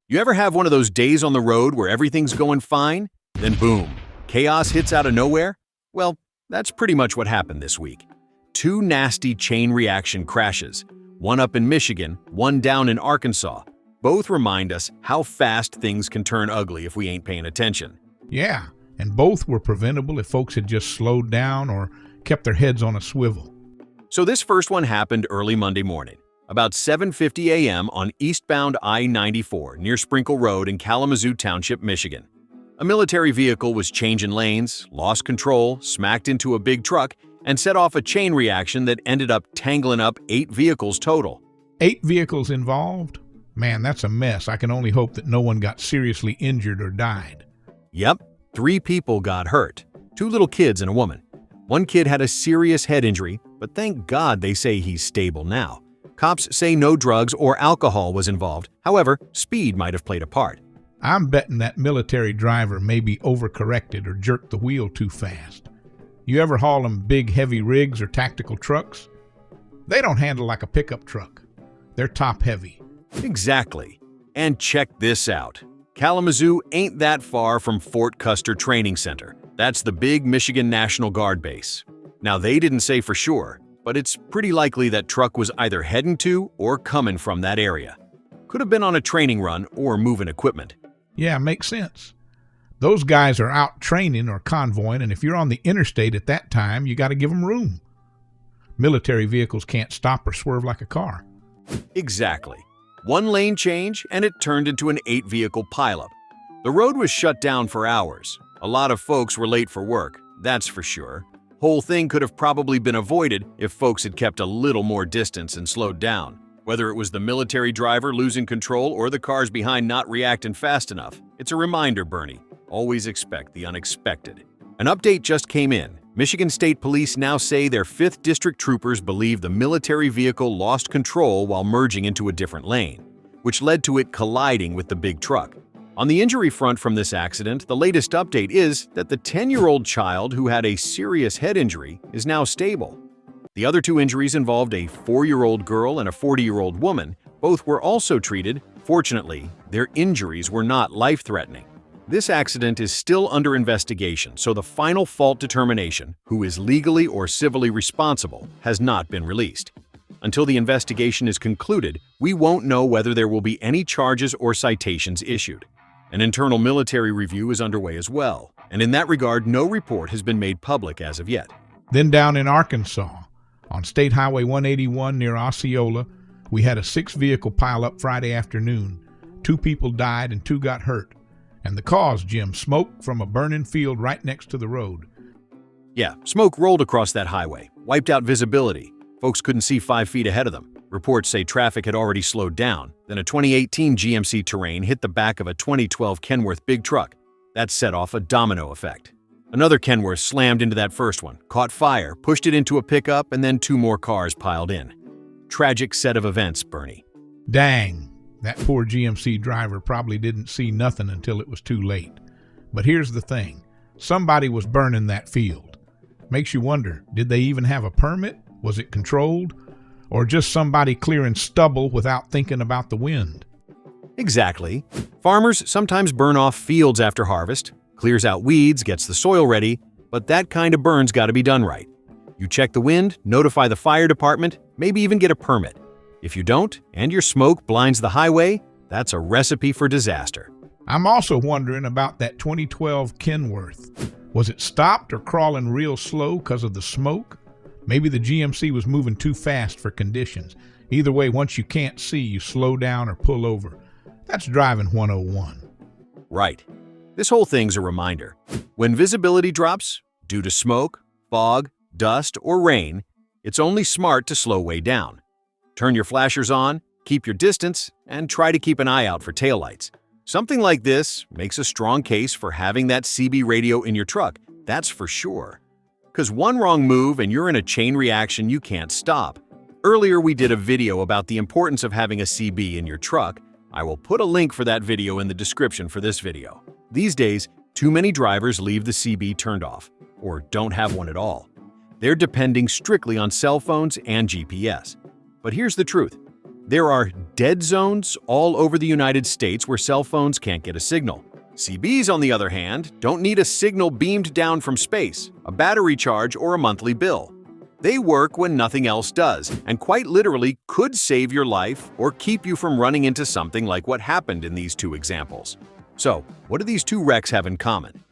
You ever have one of those days on the road where everything's going fine, then boom, chaos hits out of nowhere? Well, that's pretty much what happened this week. Two nasty chain reaction crashes, one up in Michigan, one down in Arkansas. Both remind us how fast things can turn ugly if we ain't paying attention. Yeah, and both were preventable if folks had just slowed down or kept their heads on a swivel. So this first one happened early Monday morning, about 7:50 a.m. on eastbound I-94 near Sprinkle Road in Kalamazoo Township, Michigan. A military vehicle was changing lanes, lost control, smacked into a big truck, and set off a chain reaction that ended up tangling up 8 vehicles total. 8 vehicles involved? Man, that's a mess. I can only hope that no one got seriously injured or died. Yep, 3 people got hurt, 2 little kids and a woman. One kid had a serious head injury, but thank God they say he's stable now. Cops say no drugs or alcohol was involved. However, speed might have played a part. I'm betting that military driver maybe overcorrected or jerked the wheel too fast. You ever haul them big heavy rigs or tactical trucks? They don't handle like a pickup truck. They're top heavy. Exactly. And check this out. Kalamazoo ain't that far from Fort Custer Training Center. That's the big Michigan National Guard base. Now, they didn't say for sure, but it's pretty likely that truck was either heading to or coming from that area. Could have been on a training run or moving equipment. Yeah, makes sense. Those guys are out training or convoying, and if you're on the interstate at that time, you got to give them room. Military vehicles can't stop or swerve like a car. Exactly. One lane change, and it turned into an 8-vehicle pileup. The road was shut down for hours. A lot of folks were late for work, that's for sure. Whole thing could have probably been avoided if folks had kept a little more distance and slowed down. Whether it was the military driver losing control or the cars behind not reacting fast enough, it's a reminder, Bernie. Always expect the unexpected. An update just came in. Michigan State Police now say their 5th District troopers believe the military vehicle lost control while merging into a different lane, which led to it colliding with the big truck. On the injury front from this accident, the latest update is that the 10-year-old child who had a serious head injury is now stable. The other 2 injuries involved a 4-year-old girl and a 40-year-old woman. Both were also treated. Fortunately, their injuries were not life-threatening. This accident is still under investigation, so the final fault determination, who is legally or civilly responsible, has not been released. Until the investigation is concluded, we won't know whether there will be any charges or citations issued. An internal military review is underway as well, and in that regard, no report has been made public as of yet. Then down in Arkansas, on State Highway 181 near Osceola, we had a 6-vehicle pileup Friday afternoon. 2 people died and 2 got hurt. And the cause, Jim, smoke from a burning field right next to the road. Yeah, smoke rolled across that highway, wiped out visibility. Folks couldn't see 5 feet ahead of them. Reports say traffic had already slowed down. Then a 2018 GMC Terrain hit the back of a 2012 Kenworth big truck. That set off a domino effect. Another Kenworth slammed into that first one, caught fire, pushed it into a pickup, and then 2 more cars piled in. Tragic set of events, Bernie. Dang, that poor GMC driver probably didn't see nothing until it was too late. But here's the thing. Somebody was burning that field. Makes you wonder, did they even have a permit? Was it controlled? Or just somebody clearing stubble without thinking about the wind? Exactly. Farmers sometimes burn off fields after harvest, clears out weeds, gets the soil ready, but that kind of burn's got to be done right. You check the wind, notify the fire department, maybe even get a permit. If you don't, and your smoke blinds the highway, that's a recipe for disaster. I'm also wondering about that 2012 Kenworth. Was it stopped or crawling real slow because of the smoke? Maybe the GMC was moving too fast for conditions. Either way, once you can't see, you slow down or pull over. That's driving 101. Right. This whole thing's a reminder. When visibility drops, due to smoke, fog, dust, or rain, it's only smart to slow way down. Turn your flashers on, keep your distance, and try to keep an eye out for taillights. Something like this makes a strong case for having that CB radio in your truck, that's for sure. Because one wrong move and you're in a chain reaction you can't stop. Earlier we did a video about the importance of having a CB in your truck. I will put a link for that video in the description for this video. These days, too many drivers leave the CB turned off, or don't have one at all. They're depending strictly on cell phones and GPS. But here's the truth. There are dead zones all over the United States where cell phones can't get a signal. CBs, on the other hand, don't need a signal beamed down from space, a battery charge, or a monthly bill. They work when nothing else does, and quite literally could save your life or keep you from running into something like what happened in these two examples. So, what do these two wrecks have in common?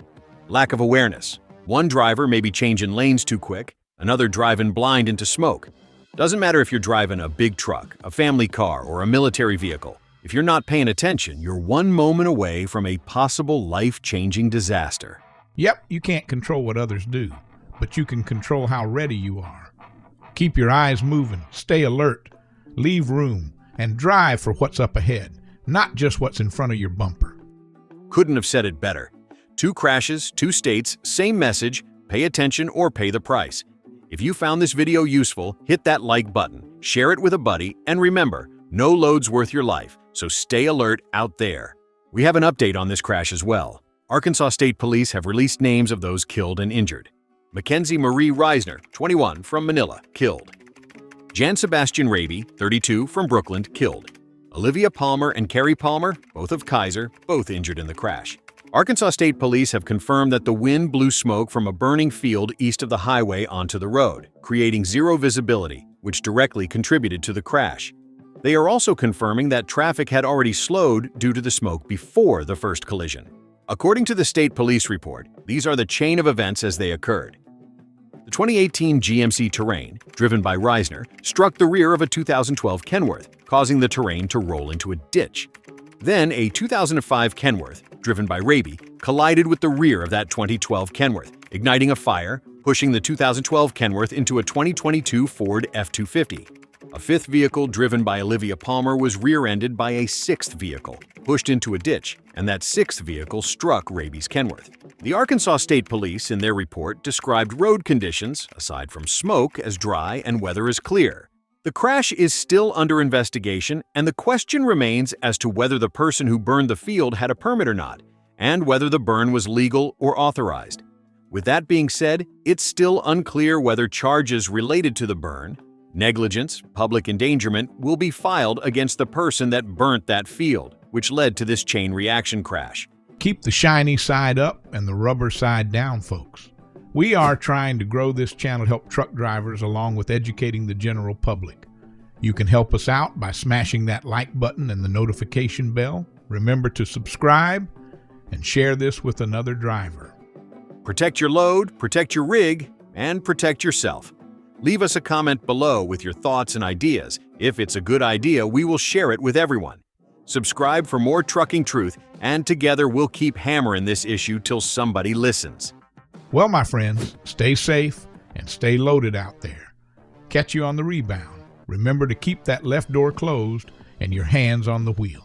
Lack of awareness. One driver may be changing lanes too quick, another driving blind into smoke. Doesn't matter if you're driving a big truck, a family car, or a military vehicle. If you're not paying attention, you're one moment away from a possible life-changing disaster. Yep, you can't control what others do, but you can control how ready you are. Keep your eyes moving, stay alert, leave room, and drive for what's up ahead, not just what's in front of your bumper. Couldn't have said it better. 2 crashes, 2 states, same message, pay attention or pay the price. If you found this video useful, hit that like button, share it with a buddy, and remember, no load's worth your life, so stay alert out there. We have an update on this crash as well. Arkansas State Police have released names of those killed and injured. Mackenzie Marie Reisner, 21, from Manila, killed. Jan Sebastian Raby, 32, from Brooklyn, killed. Olivia Palmer and Carrie Palmer, both of Kaiser, both injured in the crash. Arkansas State Police have confirmed that the wind blew smoke from a burning field east of the highway onto the road, creating zero visibility, which directly contributed to the crash. They are also confirming that traffic had already slowed due to the smoke before the first collision. According to the state police report, these are the chain of events as they occurred. The 2018 GMC Terrain, driven by Reisner, struck the rear of a 2012 Kenworth, causing the Terrain to roll into a ditch. Then a 2005 Kenworth, driven by Raby, collided with the rear of that 2012 Kenworth, igniting a fire, pushing the 2012 Kenworth into a 2022 Ford F-250. A 5th vehicle driven by Olivia Palmer was rear-ended by a 6th vehicle, pushed into a ditch, and that 6th vehicle struck Raby's Kenworth. The Arkansas State Police, in their report, described road conditions, aside from smoke, as dry and weather as clear. The crash is still under investigation, and the question remains as to whether the person who burned the field had a permit or not, and whether the burn was legal or authorized. With that being said, it's still unclear whether charges related to the burn, negligence, public endangerment, will be filed against the person that burnt that field, which led to this chain reaction crash. Keep the shiny side up and the rubber side down, folks. We are trying to grow this channel to help truck drivers along with educating the general public. You can help us out by smashing that like button and the notification bell. Remember to subscribe and share this with another driver. Protect your load, protect your rig, and protect yourself. Leave us a comment below with your thoughts and ideas. If it's a good idea, we will share it with everyone. Subscribe for more trucking truth, and together we'll keep hammering this issue till somebody listens. Well, my friends, stay safe and stay loaded out there. Catch you on the rebound. Remember to keep that left door closed and your hands on the wheel.